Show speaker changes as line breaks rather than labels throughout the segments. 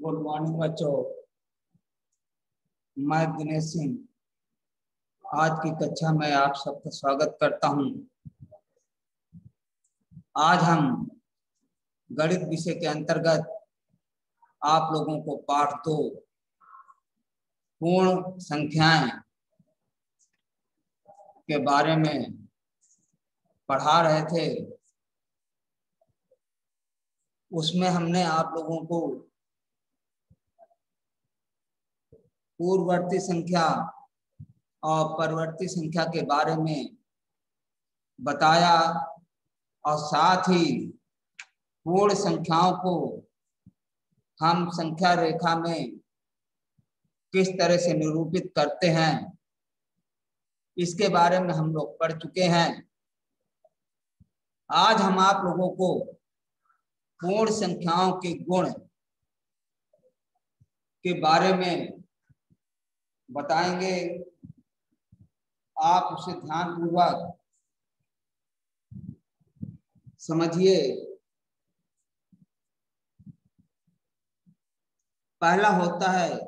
Good morning बच्चों, मैं दिनेश सिंह आज की कक्षा में आप सबका स्वागत करता हूं। आज हम गणित विषय के अंतर्गत आप लोगों को पाठ 2 पूर्ण संख्याएं के बारे में पढ़ा रहे थे। उसमें हमने आप लोगों को पूर्ववर्ती संख्या और परवर्ती संख्या के बारे में बताया और साथ ही पूर्ण संख्याओं को हम संख्या रेखा में किस तरह से निरूपित करते हैं इसके बारे में हम लोग पढ़ चुके हैं। आज हम आप लोगों को पूर्ण संख्याओं के गुण के बारे में बताएंगे। आप उसे ध्यानपूर्वक समझिए। पहला होता है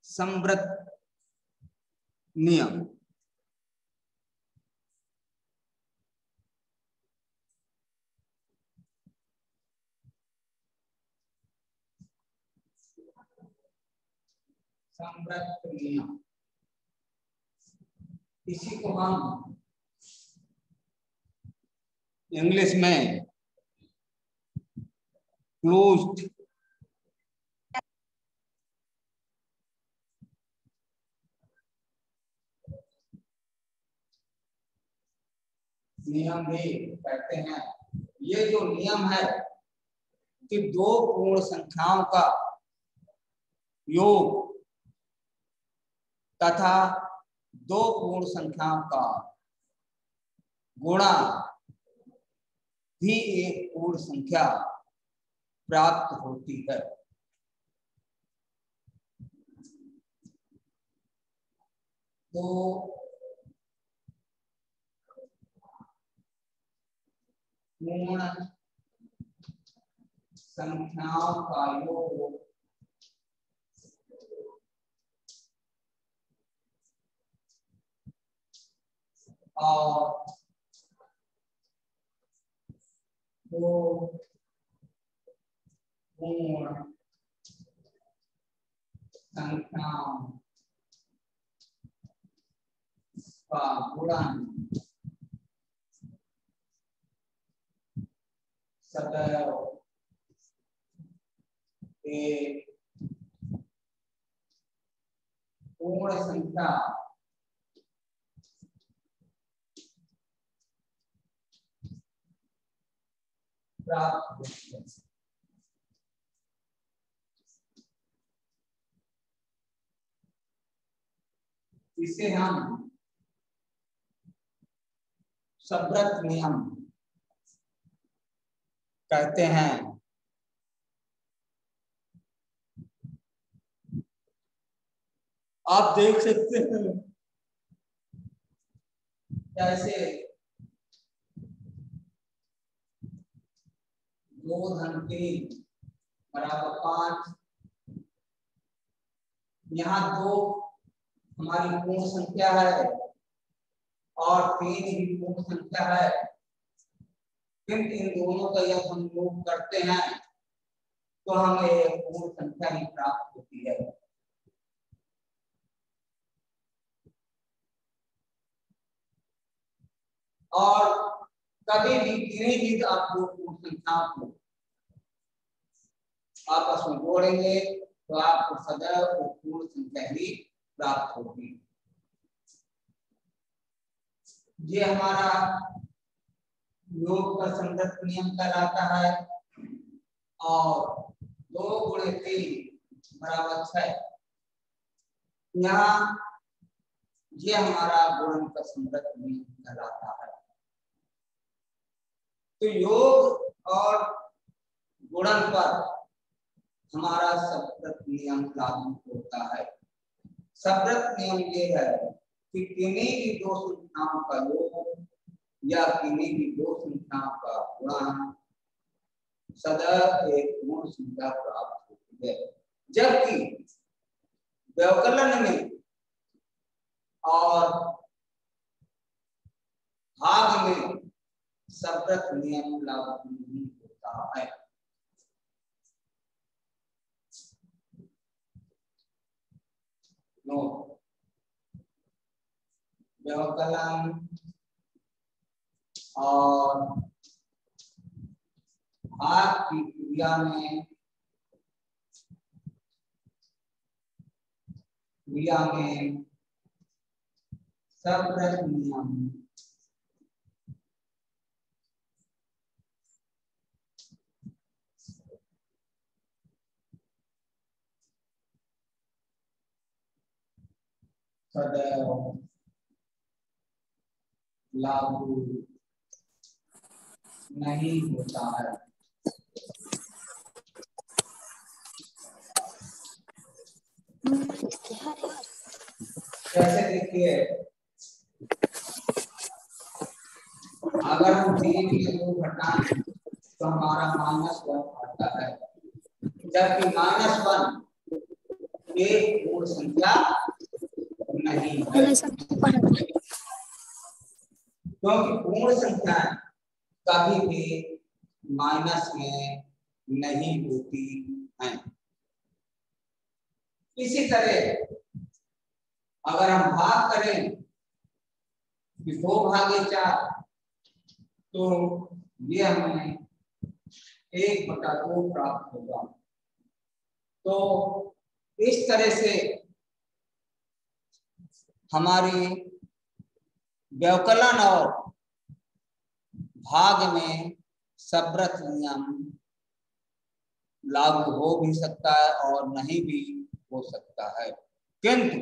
संवृत नियम। संवृत नियम, इसी को हम इंग्लिश में क्लोज्ड नियम भी कहते हैं। ये जो नियम है कि दो पूर्ण संख्याओं का योग तथा दो पूर्ण संख्याओं का गुणा भी एक पूर्ण संख्या प्राप्त होती है। तो पूर्ण संख्याओं का योग और दो पूर्ण संख्याओं का गुणन सदैव एक पूर्ण संख्या प्राप्त होती है। इसे हम संवृत नियम कहते हैं। आप देख सकते हैं कैसे 2 धन 3 बराबर 5। यहाँ 2 हमारी पूर्ण संख्या है और 3 भी पूर्ण संख्या है, किंतु इन दोनों का जब हम योग करते हैं तो हमें एक पूर्ण संख्या ही प्राप्त होती है। और कभी भी किन्हीं भी आप लोग पूर्ण संख्याओं को आपस में जोड़ेंगे तो आपको सदैव वो पूर्ण संख्या ही प्राप्त होगी। ये हमारा योग का संवृत नियम कहलाता है। और 2 गुणे 3 बराबर 6, यहाँ ये हमारा गुणन का संवृत नियम कहलाता है। तो योग और गुणन पर हमारा संवृत नियम लागू होता है। संवृत नियम ये है कि किन्हीं भी 2 संख्याओं का योग या किन्हीं भी 2 संख्याओं का गुणन सदैव एक पूर्ण संख्या प्राप्त होती है, जबकि व्यवकलन में और भाग में शब्दक नियम लागू नहीं होता है। व्यवकलन और भाग की क्रिया में शब्दक नियम सदैव लागू नहीं होता है। कैसे देखिए, अगर हम 3 में 2 घटाएं तो हमारा -1 आता है, जबकि -1 एक पूर्ण संख्या नहीं है, क्योंकि पूर्ण संख्या कभी भी माइनस में नहीं होती हैं। इसी तरह अगर हम भाग करें 2/4 तो ये हमें 1/2 प्राप्त होगा। तो इस तरह से हमारी व्यवकलन और भाग में शब्दक नियम लागू हो भी सकता है और नहीं भी हो सकता है, किंतु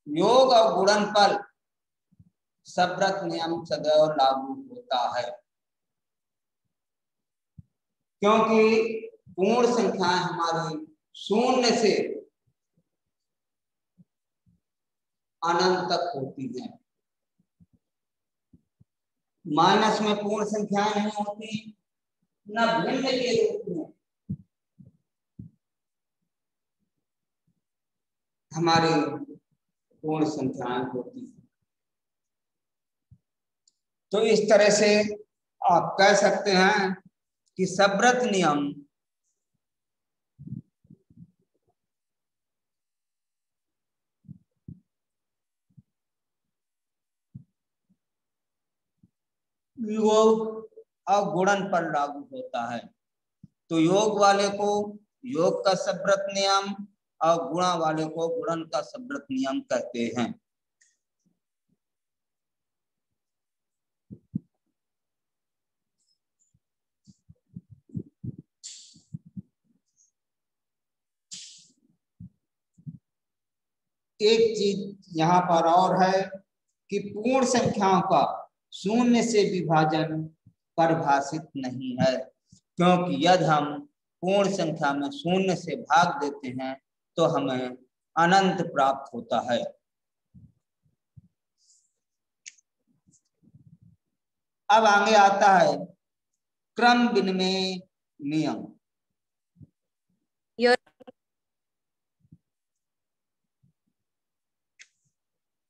योग और गुणनफल शब्दक नियम सदैव लागू होता है, क्योंकि पूर्ण संख्याएं हमारी 0 से अनंत तक होती हैं। माइनस में पूर्ण संख्याएं नहीं होती, न भिन्न के रूप में हमारी पूर्ण संख्याएं होती हैं। तो इस तरह से आप कह सकते हैं कि शब्दक नियम योग और गुणन पर लागू होता है। तो योग वाले को योग का शब्दक नियम और गुणा वाले को गुणन का शब्दक नियम कहते हैं। एक चीज यहाँ पर और है कि पूर्ण संख्याओं का 0 से विभाजन परिभाषित नहीं है, क्योंकि यदि हम पूर्ण संख्या में 0 से भाग देते हैं तो हमें अनंत प्राप्त होता है। अब आगे आता है क्रम विनिमय नियम।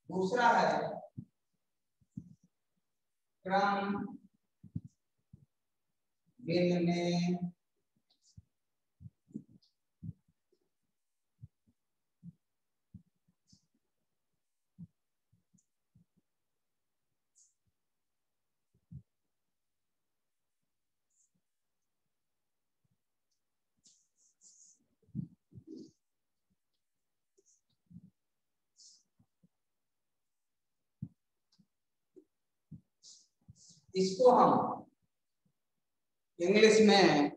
दूसरा है क्रम विनिमय इसको हम इंग्लिश में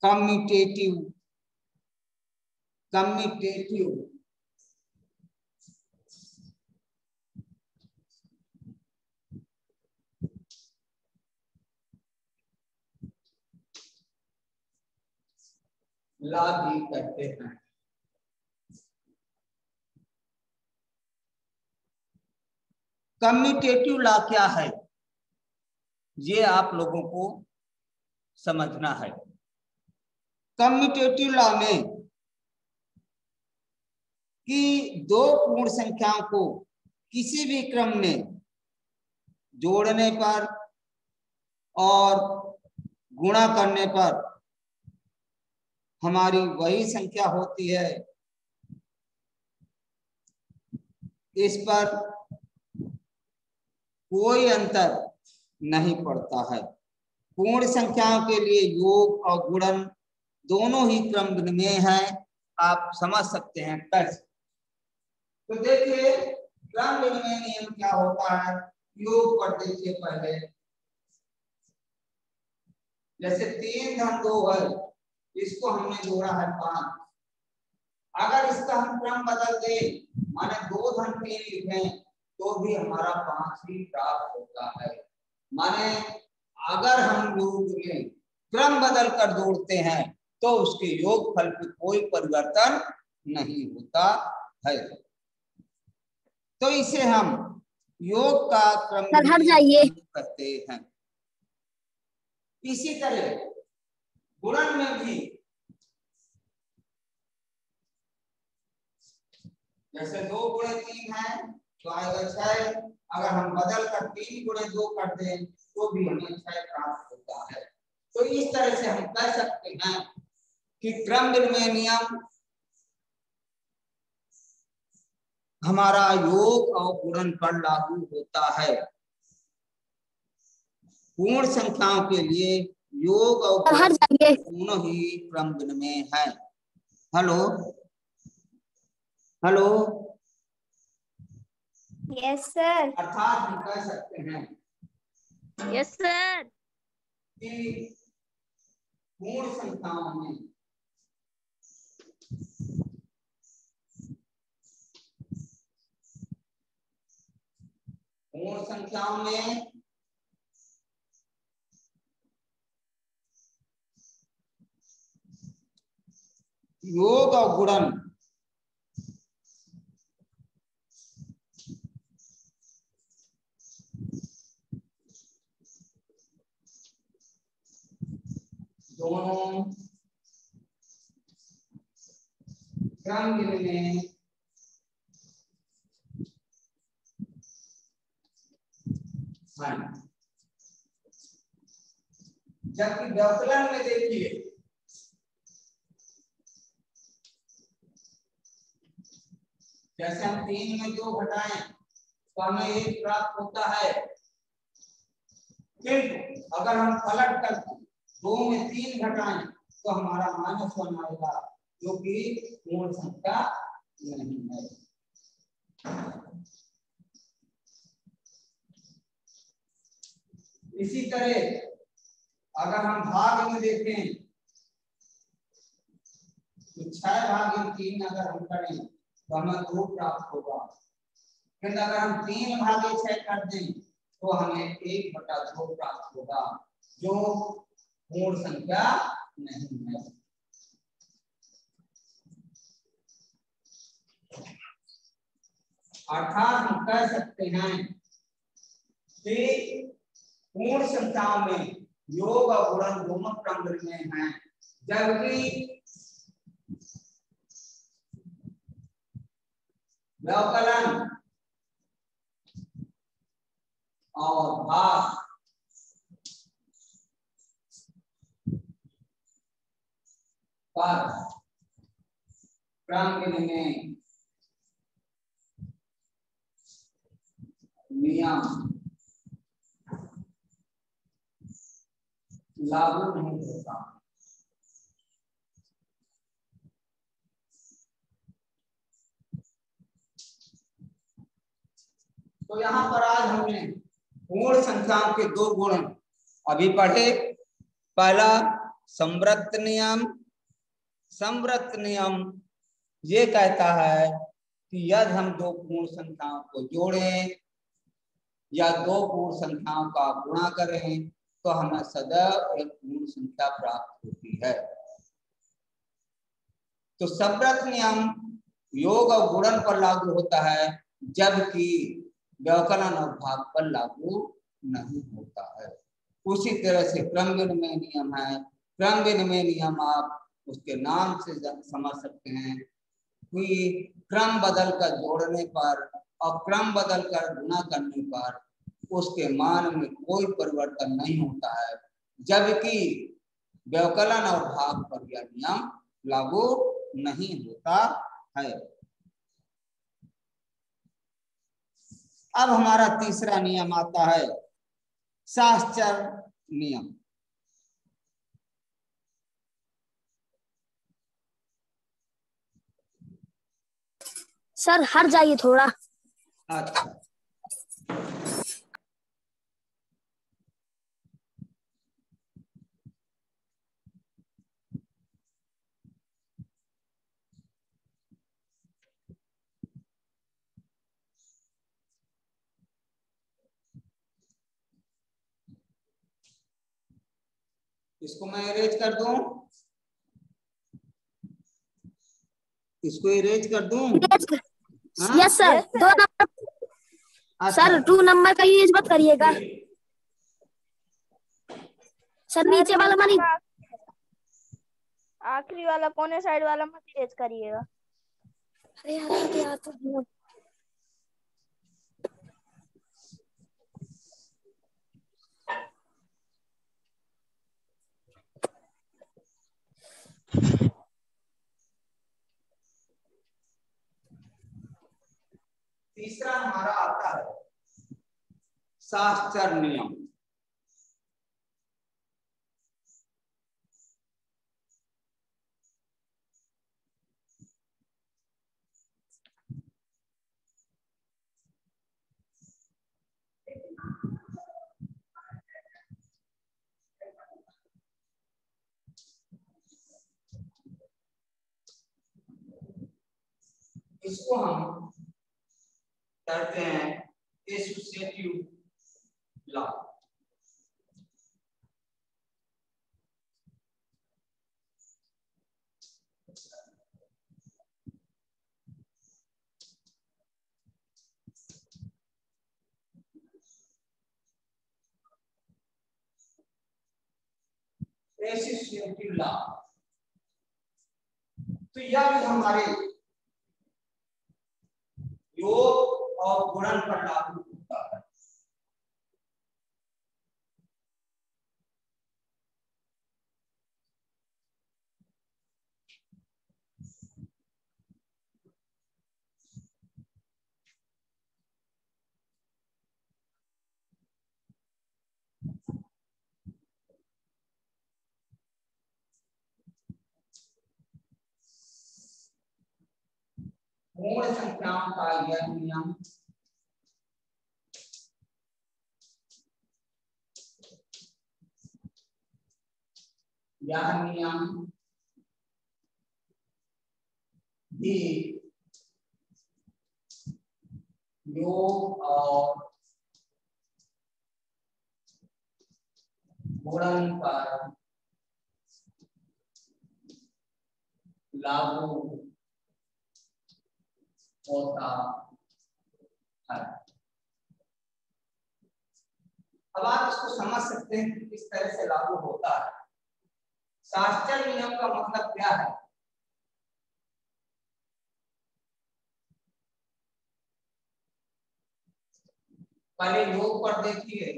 कम्यूटेटिव लॉ भी कहते हैं। कम्यूटेटिव लॉ क्या है, ये आप लोगों को समझना है। कम्यूटेटिव लॉ में कि दो पूर्ण संख्याओं को किसी भी क्रम में जोड़ने पर और गुणा करने पर हमारी वही संख्या होती है, इस पर कोई अंतर नहीं पड़ता है। पूर्ण संख्याओं के लिए योग और गुणन दोनों ही क्रम में है, आप समझ सकते हैं कैसे। तो देखिए क्रम विनिमय नियम क्या होता है, योग पर देखिए पहले। जैसे 3 धन 2 है, इसको हमने जोड़ा है 5। अगर इसका हम क्रम बदल दें, माने 2 धन 3 लिखें, तो भी हमारा 5 ही प्राप्त होता है। माने अगर हम योग में क्रम बदल कर जोड़ते हैं तो उसके योग फल में कोई परिवर्तन नहीं होता है। तो इसे हम योग का क्रम कहते हैं। इसी तरह गुणन में भी जैसे 2 गुणे 3 है तो आएगा 6। अगर हम बदल कर 3 गुणे 2 कर दें तो भी हमें 6 प्राप्त होता है। तो इस तरह से हम कह सकते हैं कि क्रम विनिमय नियम हमारा योग और गुणन पर लागू होता है। पूर्ण संख्याओं के लिए योग और गुणन दोनों ही क्रम विनिमय है। Hello hello,
yes sir.
अर्थात हम कह सकते हैं
यस सर
कि पूर्ण संख्याओं में योग और गुणन दोनों क्रम विनिमय जबकि व्यवकलन में देखिए जैसे हम 3 में 2 घटाएं तो हमें 1 प्राप्त होता है, किंतु अगर हम पलट कर 2 में 3 घटाएं तो हमारा -1 आएगा, जो कि पूर्ण संख्या नहीं है। इसी तरह अगर हम भाग में देखें तो 6/3 अगर हम करें तो हमें 2 प्राप्त होगा, किंतु अगर हम 3/6 कर दें तो हमें 1/2 प्राप्त होगा, जो पूर्ण संख्या नहीं है। अर्थात हम कह सकते हैं कि पूर्ण संख्याओं में योग और गुणन दोनों क्रम में हैं, जबकि व्यवकलन और भाग पर क्रम में नियम लागू नहीं होता। तो यहाँ पर आज हमने पूर्ण संख्याओं के 2 गुण अभी पढ़े। पहला संवृत्त नियम। संवृत्त नियम ये कहता है कि यदि हम 2 पूर्ण संख्याओं को जोड़ें या 2 पूर्ण संख्याओं का गुणा करें तो हमें सदैव एक पूर्ण संख्या प्राप्त होती है। तो संवृत्त नियम योग और गुणन पर लागू होता है, जबकि व्यवकलन और भाग पर लागू नहीं होता है। उसी तरह से क्रम विनिमय नियम है। क्रम विनिमय नियम आप उसके नाम से समझ सकते हैं कि क्रम बदल कर जोड़ने पर और क्रम बदल कर गुणा करने पर उसके मान में कोई परिवर्तन नहीं होता है, जबकि व्यवकलन और भाग पर यह नियम लागू नहीं होता है। अब हमारा तीसरा नियम आता है साहचर्य नियम।
सर हट जाइए थोड़ा।
अच्छा, इसको मैं इरेज कर दूं, इसको इरेज कर दूं।
Yes sir. 2 नंबर
अच्छा,
सर 2 नंबर का यूज मत करिएगा सर, नीचे वाला मनी
आखिरी वाला कोने साइड वाला मत इरेज करिएगा।
अरे यार तो
तीसरा हमारा आता है साहचर्य नियम। इसको हम करते हैं एसोसिएटिव लॉ। एसोसिएटिव लॉ तो यह भी हमारे योग और गुणन पर लागू होता है। पूर्ण संख्याओं का यह नियम भी योग और गुणन पर लागू होता है। अब आप इसको समझ सकते हैं कि किस तरह से लागू होता है। साहचर्य नियम का मतलब क्या है? पहले योग पर देखिए,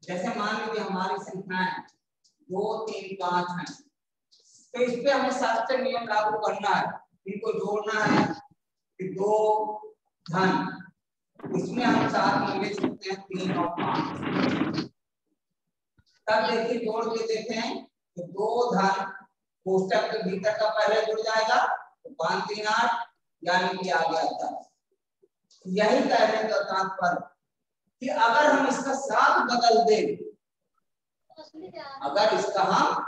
जैसे मान लीजिए हमारी संख्याएं 2, 3, 5 है, तो इस पे हमें साहचर्य नियम लागू करना है। इनको जोड़ना है कि 2 धन, इसमें हम साथ में ले सकते हैं 3 और 5। तब देखिए जोड़ के देखें तो 2 धन कोष्टक के भीतर का पहले जुड़ जाएगा तो 5, 3, 8 यानी कि आ गया 10। यही कहने का तात्पर्य कि अगर हम इसका साथ बदल दें, अगर इसका हम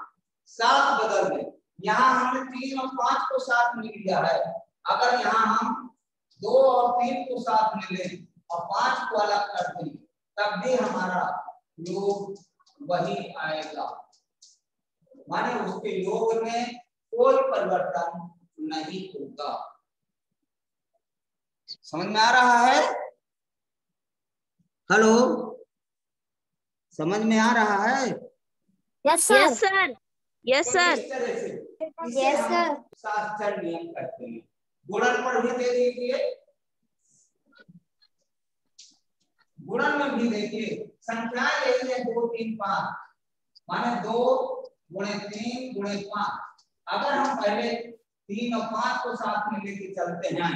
साथ बदल दें, यहाँ हमने 3 और 5 को साथ में लिया है, अगर यहाँ हम 2 और 3 को साथ में लें और 5 को अलग कर दें, तब भी हमारा योग वही आएगा, माने उसके योग में कोई परिवर्तन नहीं होगा। समझ में आ रहा है? हेलो, समझ में आ रहा है?
Yes
yes
sir.
Sir. Yes
तो
सर।
इस तरह से इसे
Yes,
हम
sir.
शास्त्र नियम कहते हैं। गुणन पर भी दे दीजिए, गुणन में भी देखिए संख्या यही है 2 3 5, माने 2 गुणे 3 गुणे 5। अगर हम पहले 3 और 5 को साथ में लेके चलते हैं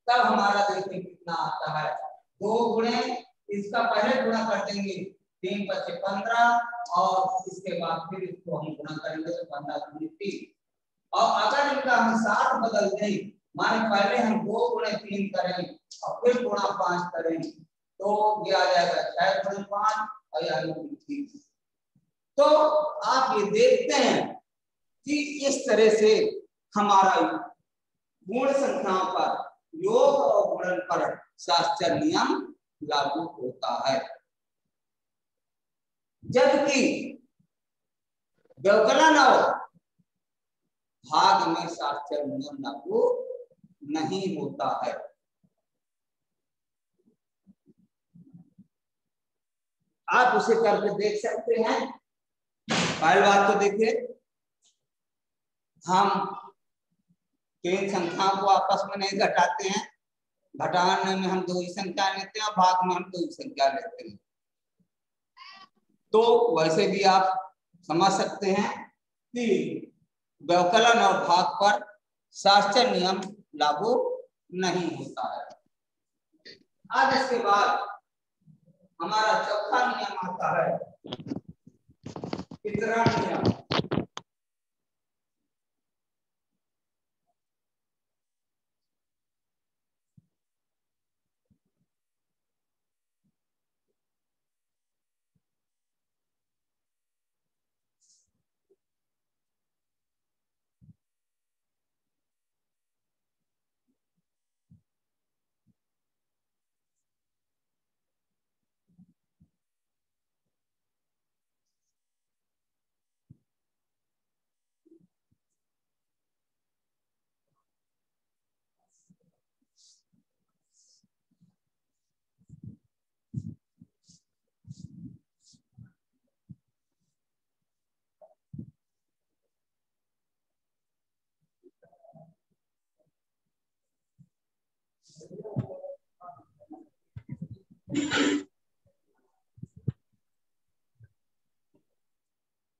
तब हमारा देखिए कितना आता है। 2 गुणे इसका पहले गुणा कर देंगे, 3 × 5 = 15 और इसके बाद फिर इसको हम गुणा करेंगे तो 15 × 3। और अगर इनका हम साथ बदल दें, माने पहले हम 2 गुणे 3 करें और फिर गुणा 5 करें तो ये आ जाएगा 6 × 5 और यानी 30। तो आप ये देखते हैं कि इस तरह से हमारा गुण संख्याओं पर योग और गुणन पर शास्त्र नियम लागू होता है, जबकि व्यवकलन और भाग में शास्त्र नियम लागू नहीं होता है। आप उसे करके देख सकते हैं। पहली बात तो देखिए, हम 3 संख्याओं को आपस में नहीं घटाते हैं, घटाने में हम 2 ही संख्या लेते हैं और भाग में हम 2 ही संख्या लेते हैं। तो वैसे भी आप समझ सकते हैं कि व्यवकलन और भाग पर शास्त्र नियम लागू नहीं होता है। आज इसके बाद हमारा चौथा नियम आता है वितरण नियम।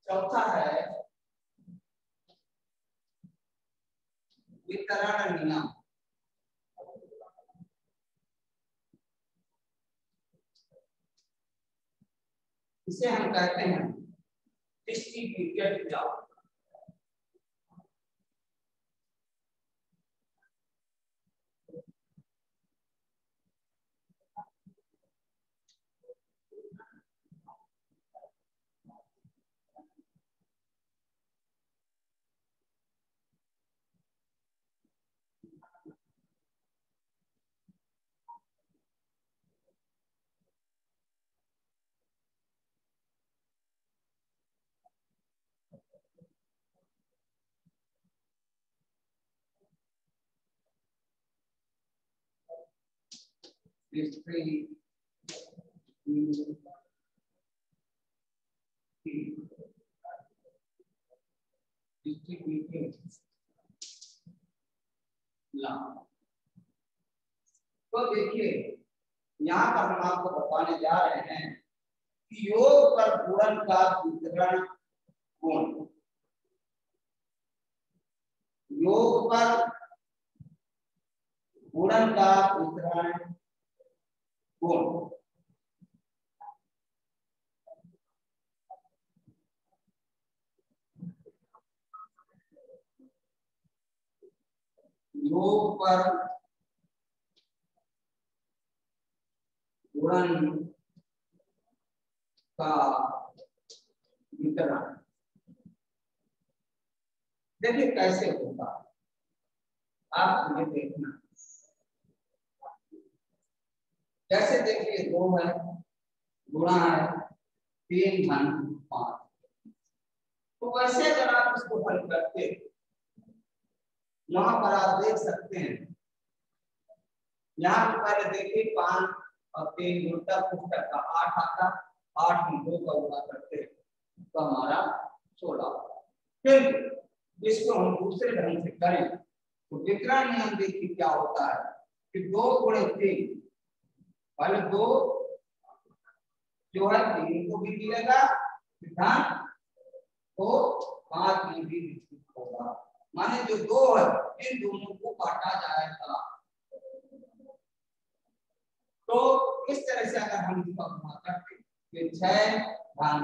चौथा है वितरण नियम। इसे हम कहते हैं डिस्ट्रीब्यूटेड लॉ। तो देखिए यहाँ पर हम आपको बताने जा रहे हैं कि योग पर गुणन का वितरण गुण, योग पर गुणन का वितरण गुण। योग पर गुणन का वितरण देखिए कैसे होता है, आप मुझे देखना। जैसे देखिए 2 है, गुणा है 3 धन 5। तो वैसे अगर आप इसको हल करते, यहाँ पर आप देख सकते हैं, यहाँ पर पहले देखिए 5 और 3 गुणा पुस्तक का 8 आता, 8 में 2 का गुणा करते तो हमारा 16। फिर इसको हम दूसरे ढंग से करें तो वितरण नियम देखिए क्या होता है कि 2 गुणे 3 पहले 2 जो है 3 को भी मिलेगा सिद्धांत तो 5 में भी विकसित होगा। माने जो 2 है इन दोनों को काटा जाएगा। तो इस तरह से अगर हम इसका गुणा करते तो 6 भाग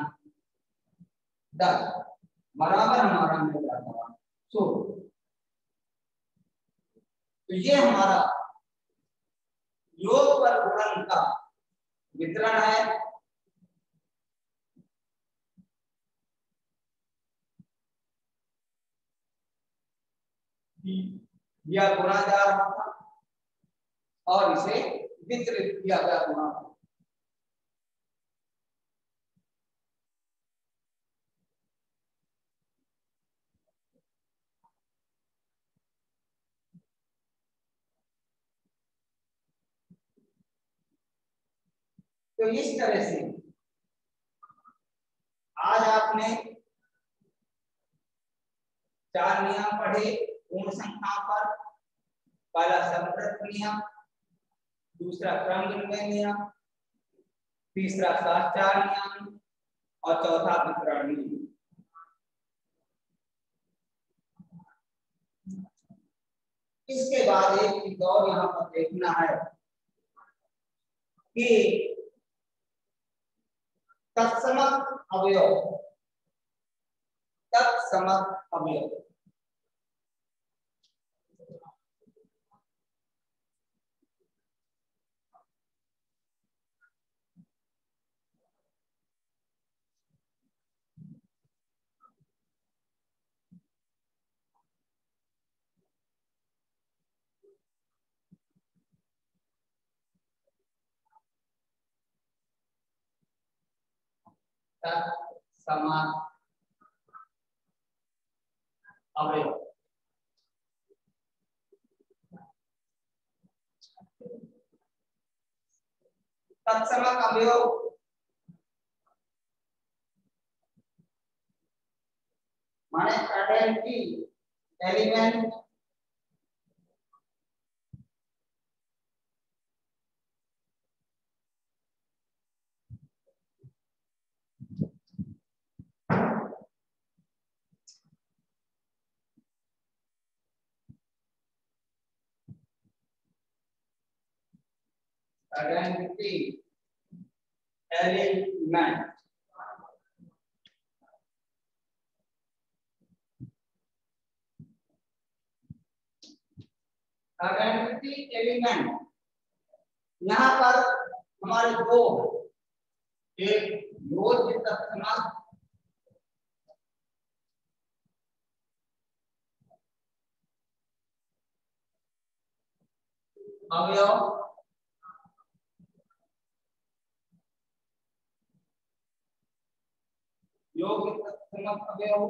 10 बराबर हमारा मिल जाता है 16। तो ये हमारा योग पर गुणन का वितरण है। यह गुणा जा रहा था और इसे वितरित किया गया गुणा। तो इस तरह से आज आपने 4 नियम पढ़े पूर्ण संख्या पर। पहला समवर्त नियम, दूसरा क्रमनिर्णय नियम, तीसरा साक्षात्कार नियम और चौथा वितरण नियम। इसके बाद एक चीज और यहाँ पर देखना है कि तत्समक अवयव, तत्समक अवयव तत्समक अवयव तत्समक अवयव माने identity element identity element identity element यहाँ पर हमारे 2 एक योज्य तत्समक अवयव योग्य तत्समक अवयव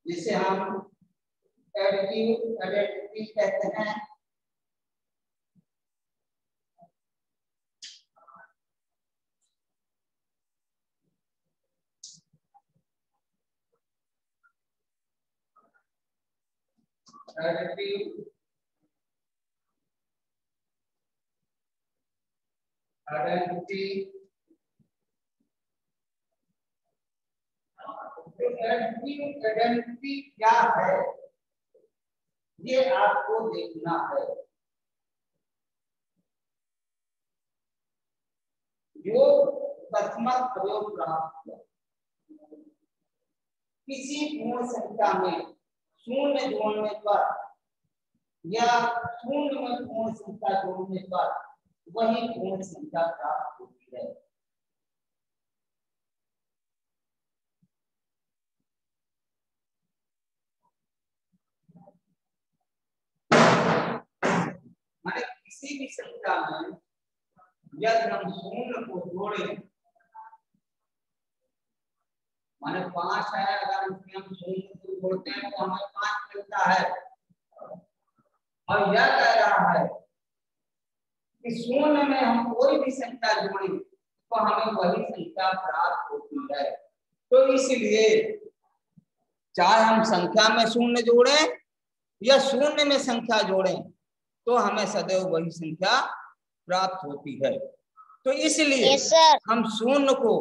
जिसे हम एडिटिव कहते हैं। एडिटिव आइडेंटिटी आइडेंटिटी क्या है ये आपको देखना है। जो तत्समक अवयव प्राप्त किसी पूर्ण संख्या में शून्य जोड़ने पर या शून्य में पूर्ण संख्या जोड़ने पर वही पूर्ण संख्या प्राप्त होती है। माने किसी भी संख्या में यदि हम शून्य को जोड़े माने 5 है, अगर उसमें हम शून्य को जोड़ते हैं तो हमें 5 मिलता है। और यह कह रहा है कि शून्य में हम कोई भी संख्या जोड़ें तो हमें वही संख्या प्राप्त होती है। तो इसलिए चाहे हम संख्या में शून्य जोड़ें या शून्य में संख्या जोड़ें तो हमें सदैव वही संख्या प्राप्त होती है। तो इसलिए हम शून्य को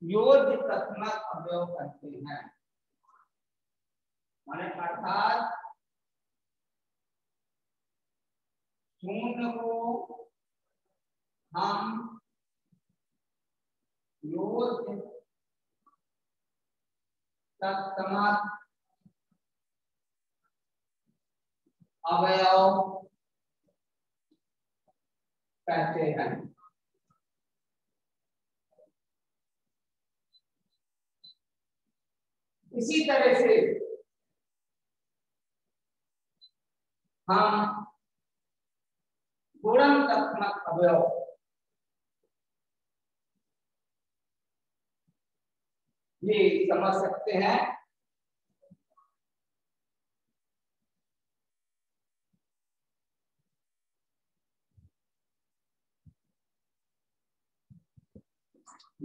योज्य तत्मक अवयव कहते हैं। माने अर्थात शून्य को हम योज्य तत्मक अवयव कहते हैं। इसी तरह से हम गुणनत्मक अवयव ये समझ सकते हैं।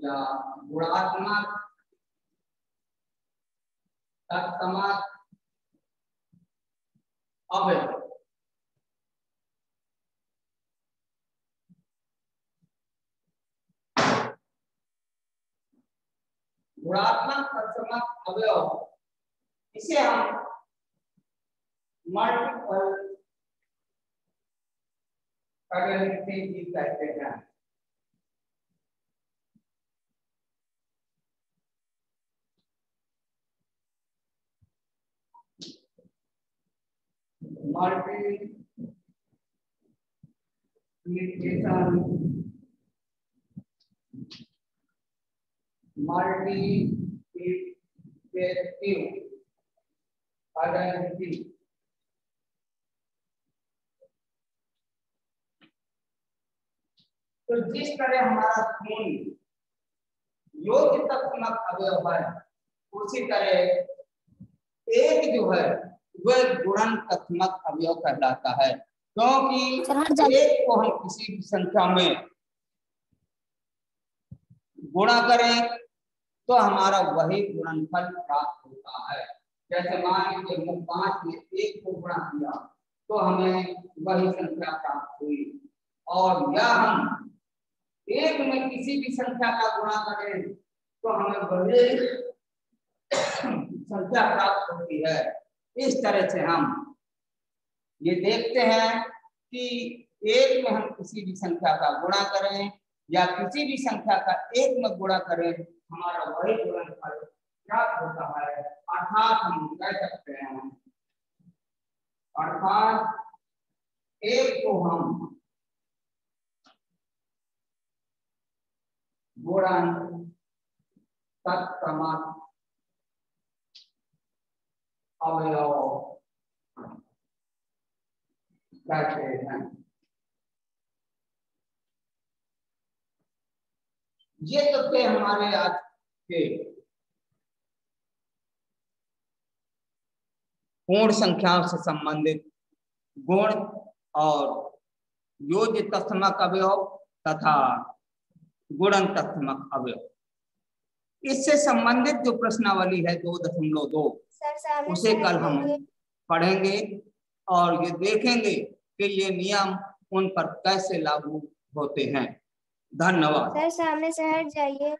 या गुणात्मक तत्समक अवयव। गुणात्मक तत्समक अवयव इसे हम मल्टीपल पैरेललिटी भी कहते हैं। मल्टीप्लिकेशन मल्टीप्लिकेटिव पैरेललिटी तो जिस तरह हमारा खून योग्य तत्समक अवयव है उसी तरह एक जो है वह गुणन तत्समक अवयव कहलाता है। क्योंकि एक को हम किसी भी संख्या में गुणा करें तो हमारा वही गुणनफल प्राप्त होता है। जैसे मान लीजिए 5 में 1 को गुणा किया तो हमें वही संख्या प्राप्त हुई, और या हम 1 में किसी भी संख्या का गुणा करें तो हमें वही संख्या प्राप्त होती है। इस तरह से हम ये देखते हैं कि 1 में हम किसी भी संख्या का गुणा करें या किसी भी संख्या का 1 में गुणा करें हमारा वही गुणनफल प्राप्त होता है। अर्थात हम कह सकते हैं अर्थात 1 को हम गुणन तत्समक अवयव कहते हैं। ये तो थे हमारे आज के पूर्ण संख्याओं से संबंधित गुण और योज्य तत्समक अवयव तथा गुणन तत्समक अवयव। इससे संबंधित जो प्रश्नावली है 2.2 उसे कल हम पढ़ेंगे और ये देखेंगे कि ये नियम उन पर कैसे लागू होते हैं। धन्यवाद।
सर सामने से हट जाइए।